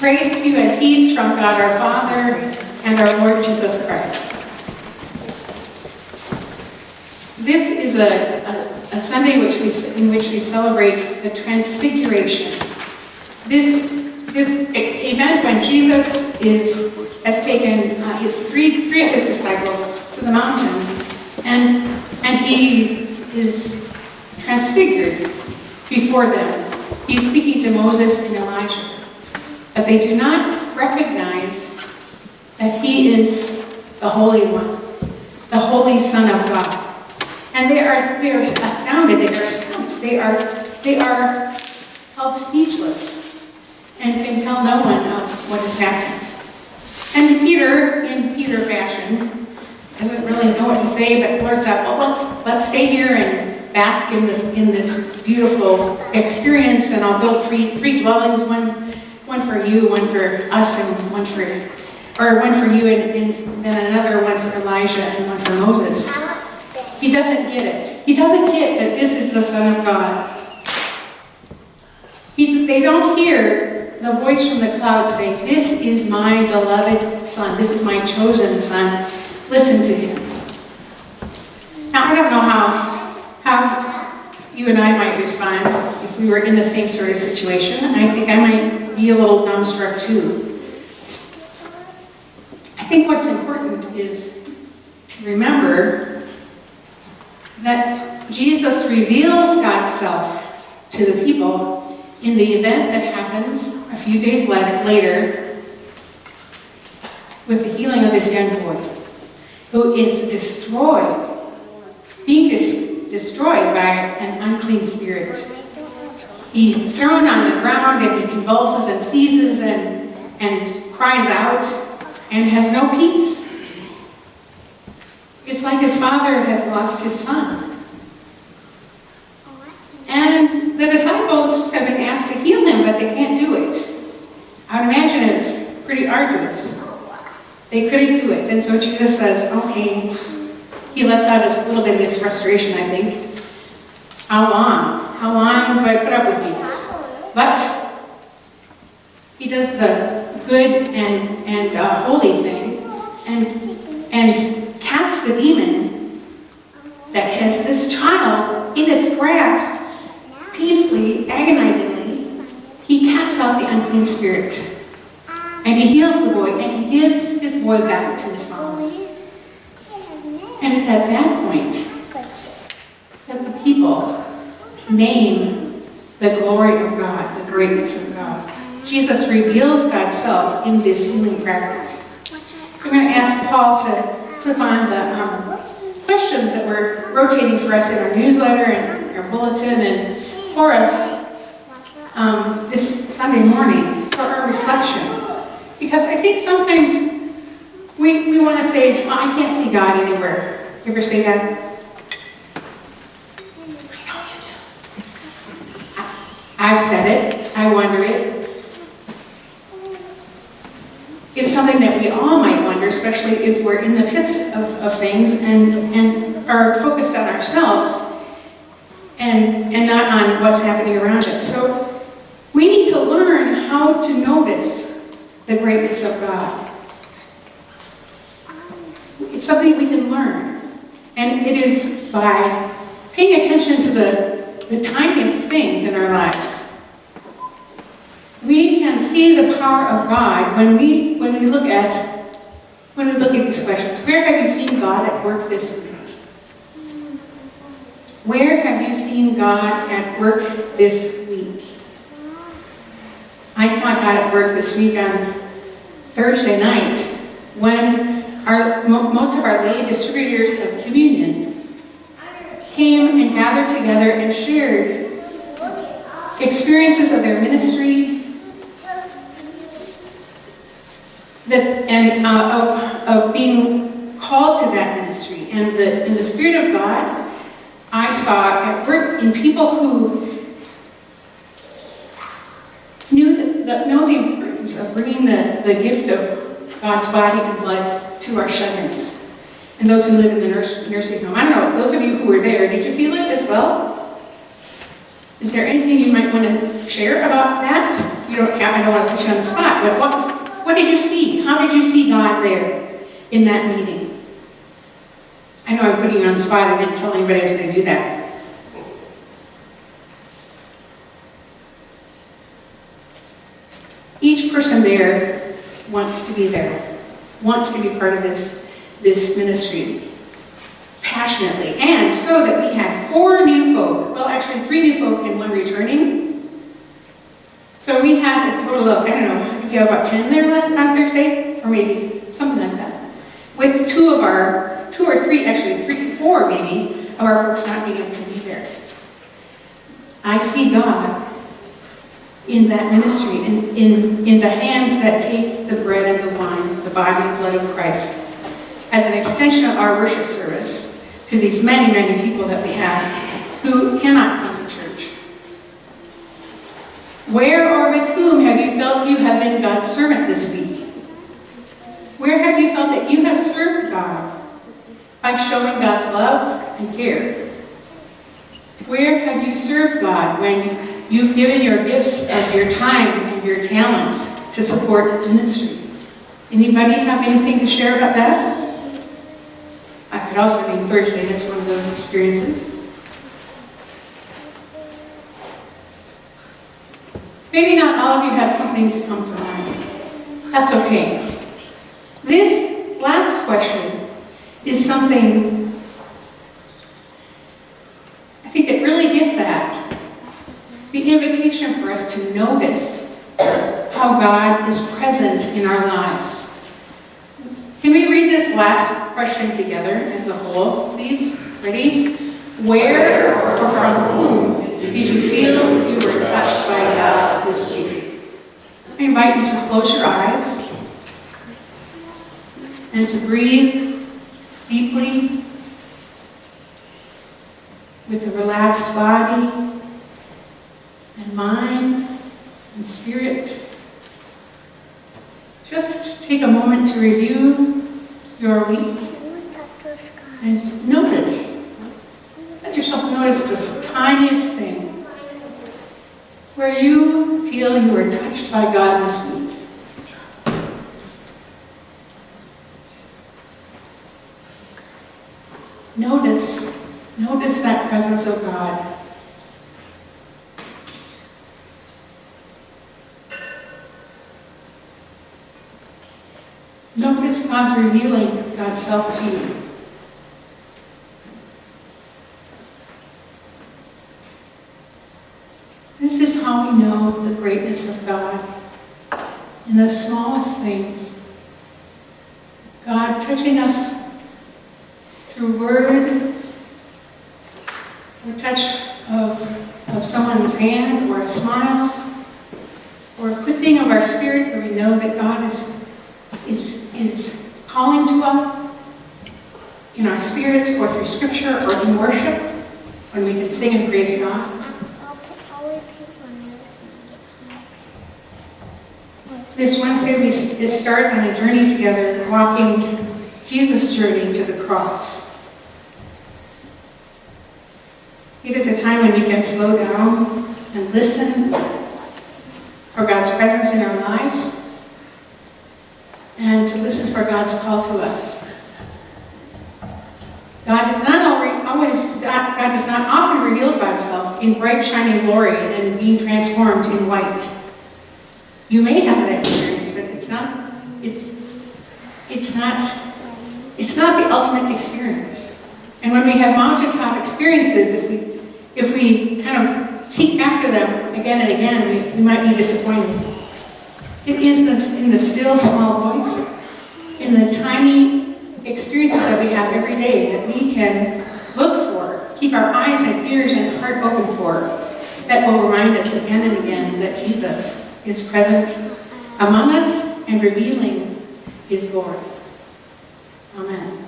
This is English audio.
Grace to you and peace from God our Father and our Lord Jesus Christ. This is a Sunday in which we celebrate the Transfiguration. This event when Jesus has taken his three of his disciples to the mountain, and he is transfigured before them. He's speaking to Moses and Elijah, but they do not recognize that he is the Holy One, the Holy Son of God. And they are astounded, they are stumped, they are held speechless and can tell no one of what has happened. And Peter, in Peter fashion, doesn't really know what to say, but blurts out, well, let's stay here and bask in this beautiful experience, and I'll build three dwellings, one for you, one for us, and one for you, and then another one for Elijah, and one for Moses. He doesn't get it. He doesn't get that this is the Son of God. They don't hear the voice from the cloud saying, "This is my beloved Son. This is my chosen Son. Listen to him." Now, I don't know how you and I might respond if we were in the same sort of situation. I think I might be a little dumbstruck too. I think what's important is to remember that Jesus reveals God's self to the people in the event that happens a few days later with the healing of this young boy who is being destroyed by an unclean spirit. He's thrown on the ground and he convulses and seizes and cries out and has no peace. It's like his father has lost his son. And the disciples have been asked to heal him, but they can't do it. I would imagine it's pretty arduous. They couldn't do it. And so Jesus says, okay, he lets out a little bit of his frustration, I think. How long? How long do I put up with you? But he does the good and holy thing and casts the demon that has this child in its grasp, painfully, agonizingly. He casts out the unclean spirit, and he heals the boy, and he gives his boy back to his father. And it's at that point that the people name the glory of God, the greatness of God. Jesus reveals God's self in this healing practice. I'm going to ask Paul to flip on the questions that were rotating for us in our newsletter and our bulletin and for us this Sunday morning for our reflection. Because I think sometimes we want to say, well, I can't see God anywhere. You ever say that? I know you do. I've said it. I wonder it. It's something that we all might wonder, especially if we're in the pits of things and are focused on ourselves and not on what's happening around us. So we need to learn how to notice the greatness of God. It's something we can learn. And it is by paying attention to the tiniest things in our lives. We can see the power of God when we look at these questions. Where have you seen God at work this week? Where have you seen God at work this week? I saw God at work this week on Thursday night when most of our lay distributors of communion came and gathered together and shared experiences of their ministry and of being called to that ministry. And in the Spirit of God, I saw at work in people who know the importance of bringing the gift of God's body and blood to our shut-ins and those who live in the nursing home. I don't know, those of you who were there, did you feel it as well? Is there anything you might want to share about that? you don't have, I don't want to put you on the spot, but what did you see? How did you see God there in that meeting? I know I'm putting you on the spot. I didn't tell anybody I was going to do that. Each person there wants to be there, wants to be part of this ministry passionately. And so that we had 4 new folk, well actually 3 new folk and 1 returning. So we had a total of, I don't know, we have about 10 there last on Thursday, or maybe something like that. With 2 or 3, actually 4 maybe, of our folks not being able to be there. I see God in that ministry, in the hands that take the bread and the wine, the body and blood of Christ, as an extension of our worship service to these many, many people that we have who cannot come to church. Where or with whom have you felt you have been God's servant this week? Where have you felt that you have served God by showing God's love and care? Where have you served God when you've given your gifts of your time and your talents to support the ministry? Anybody have anything to share about that? I could also mean Thursday as one of those experiences. Maybe not all of you have something to come to mind. That's okay. This last question is something I think that really gets at the invitation for us to notice how God is present in our lives. Can we read this last question together as a whole, please? Ready? Where or from whom did you feel you were touched by God this week? I invite you to close your eyes and to breathe deeply with a relaxed body and mind and spirit. Just take a moment to review your week and notice. Let yourself notice this tiniest thing where you feel you were touched by God this week. Notice that presence of God. Notice God's revealing God's self to you. This is how we know the greatness of God. In the smallest things. God touching us through word, or touch of someone's hand, or a smile, or a quickening of our spirit where we know that God is calling to us in our spirits, or through scripture, or in worship, when we can sing and praise God. This Wednesday we start on a journey together, walking Jesus' journey to the cross. It is a time when we can slow down and listen for God's presence in our lives, and to listen for God's call to us. God does not often reveal God's in bright shining glory and being transformed in white. You may have that experience, but it's not the ultimate experience. And when we have mountaintop experiences, if we kind of seek after them again and again, we might be disappointed. It is in the still small voice, in the tiny experiences that we have every day that we can look for, keep our eyes and ears and heart open for, that will remind us again and again that Jesus is present among us and revealing his glory. Amen.